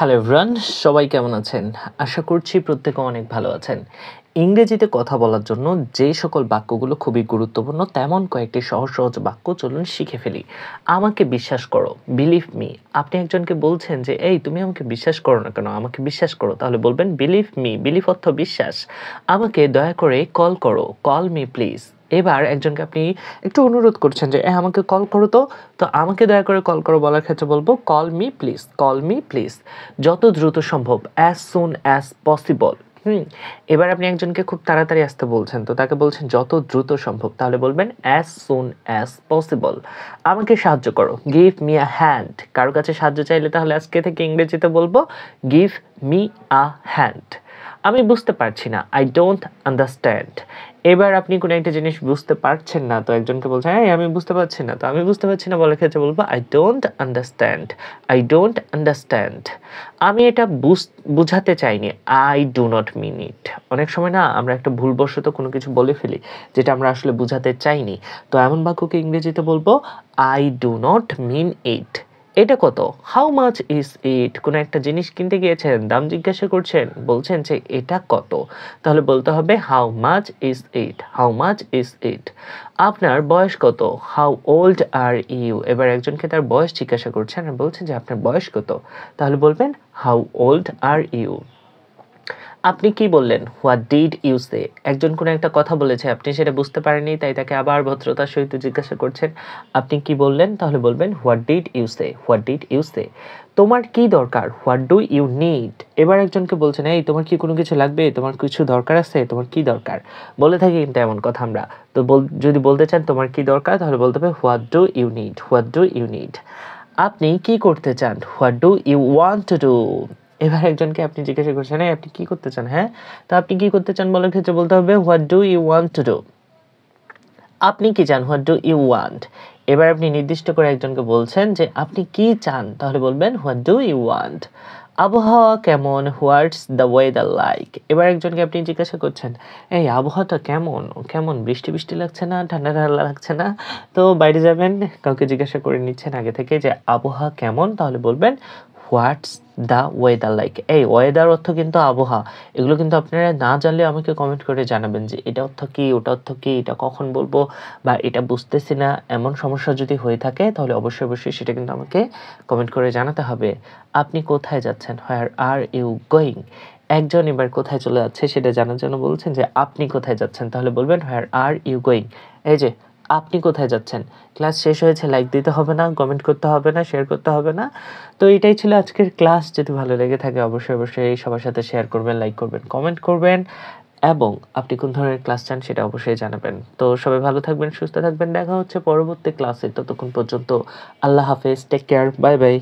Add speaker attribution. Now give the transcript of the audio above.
Speaker 1: Hello everyone, সবাই কেমন আছেন? আশা করছি প্রত্যেকে অনেক ভালো আছেন। ইংরেজিতে কথা বলার জন্য যে সকল বাক্যগুলো খুবই গুরুত্বপূর্ণ তেমন কয়েকটি সহজ সহজ বাক্য চলুন শিখে ফেলি। আমাকে বিশ্বাস করো, বিলিভ মি। আপনি একজনকে বলছেন যে এই তুমি আমাকে বিশ্বাস করো না কেন, আমাকে বিশ্বাস করো, তাহলে বলবেন বিলিভ মি। বিলিভ অর্থ বিশ্বাস। আমাকে দয়া করে কল করো, কল মি প্লিজ। এবার একজনকে আপনি একটু অনুরোধ করছেন যে আমাকে কল করো, তো আমাকে দয়া করে কল করো বলার ক্ষেত্রে বলবো call me please, call me please. যত দ্রুত সম্ভব, অ্যাজ সুন অ্যাজ পসিবল। এবার আপনি একজনকে খুব তাড়াতাড়ি আসতে বলছেন, তো তাকে বলছেন যত দ্রুত সম্ভব, তাহলে বলবেন অ্যাজ সুন অ্যাজ পসিবল। আমাকে সাহায্য করো, গিভ মি আ হ্যান্ড। কারো কাছে সাহায্য চাইলে তাহলে আজকে থেকে ইংরেজিতে বলবো গিভ মি আ হ্যান্ড। আমি বুঝতে পারছি না, আই ডোন্ট আন্ডারস্ট্যান্ড। এবার আপনি কোনো একটা জিনিস বুঝতে পারছেন না, তো একজনকে বলছেন এই আমি বুঝতে পারছি না, তো আমি বুঝতে পারছি না বলার ক্ষেত্রে বলবো I don't understand, I don't understand. আমি এটা বুঝাতে চাইনি, আই ডু নট মিন ইট। অনেক সময় না আমরা একটা ভুলবশত কোনো কিছু বলে ফেলি যেটা আমরা আসলে বুঝাতে চাইনি, তো এমন বাক্যকে ইংরেজিতে বলবো আই ডু নট মিন ইট। এটা কত? হাউ মাচ ইজ ইট? কোনো একটা জিনিস কিনতে গিয়েছেন, দাম জিজ্ঞাসা করছেন, বলছেন যে এটা কত, তাহলে বলতে হবে how much is it, how much is it. আপনার বয়স কত? How old are you. এবার একজনকে তার বয়স জিজ্ঞাসা করছেন আর বলছেন যে আপনার বয়স কত, তাহলে বলবেন হাউ ওল্ড আর ইউ। আপনি কি বললেন? হোয়াট ডিড ইউ সে? একজন কোনো একটা কথা বলেছে, আপনি সেটা বুঝতে পারেননি, তাই তাকে আবার ভদ্রতার সহিত জিজ্ঞাসা করছেন আপনি কি বললেন, তাহলে বলবেন what did you say, what did you say. তোমার কি দরকার? What do you need? এবার একজনকে বলছেন এই তোমার কি কোনো কিছু লাগবে, তোমার কিছু দরকার আছে, তোমার কি দরকার? বলে থাকি কিন্তু এমন কথা আমরা। তো যদি বলতে চান তোমার কি দরকার, তাহলে বলতে হবে what do you need, what do you need. আপনি কি করতে চান? What do you want to do? এবার একজনকে আপনি জিজ্ঞাসা করছেন আপনি কি করতে চান, হ্যাঁ, তো আপনি কি করতে চান বলার ক্ষেত্রে বলতে হবে what do you want to do. আপনি কি চান? What do you want. এবার আপনি নির্দিষ্ট করে একজনকে বলছেন যে আপনি কি চান, তাহলে বলবেন হোয়াট ডু ইউ ওয়ান্ট। আবহাওয়া কেমন? What's the weather like? এবার একজনকে আপনি জিজ্ঞাসা করছেন এই আবহাওয়াটা কেমন, কেমন বৃষ্টি বৃষ্টি লাগছে না, ঠান্ডা ঠান্ডা লাগছে না, তো বাইরে যাবেন, কাউকে জিজ্ঞাসা করে নিচ্ছেন আগে থেকে যে আবহাওয়া কেমন, তাহলে বলবেন হোয়াটস দ্য ওয়েদার লাইক। এই ওয়েদার অর্থ কিন্তু আবহাওয়া, এগুলো কিন্তু আপনারা না জানলে আমাকে কমেন্ট করে জানাবেন যে এটা অর্থ কি, ওটা অর্থ কি, এটা কখন বলবো, বা এটা বুঝতেছি না, এমন সমস্যা যদি হয়ে থাকে তাহলে অবশ্যই অবশ্যই সেটা কিন্তু আমাকে কমেন্ট করে জানাতে হবে। আপনি কোথায় যাচ্ছেন? হোয়ার আর ইউ গোয়িং? একজন এবার কোথায় চলে যাচ্ছে সেটা জানার জন্য বলছেন যে আপনি কোথায় যাচ্ছেন, তাহলে বলবেন হোয়ার আর ইউ গোয়িং। এই যে আপনি কোথায় যাচ্ছেন। ক্লাস শেষ হয়েছে, লাইক দিতে হবে না, কমেন্ট করতে হবে না, শেয়ার করতে হবে না। তো এটাই ছিল আজকের ক্লাস। যদি ভালো লেগে থাকে অবশ্যই অবশ্যই সবার সাথে শেয়ার করবেন, লাইক করবেন, কমেন্ট করবেন, এবং আপনি কোন ধরনের ক্লাস চান সেটা অবশ্যই জানাবেন। তো সবাই ভালো থাকবেন, সুস্থ থাকবেন, দেখা হচ্ছে পরবর্তী ক্লাসে। ততক্ষণ পর্যন্ত আল্লাহ হাফেজ, টেক কেয়ার, বাই বাই।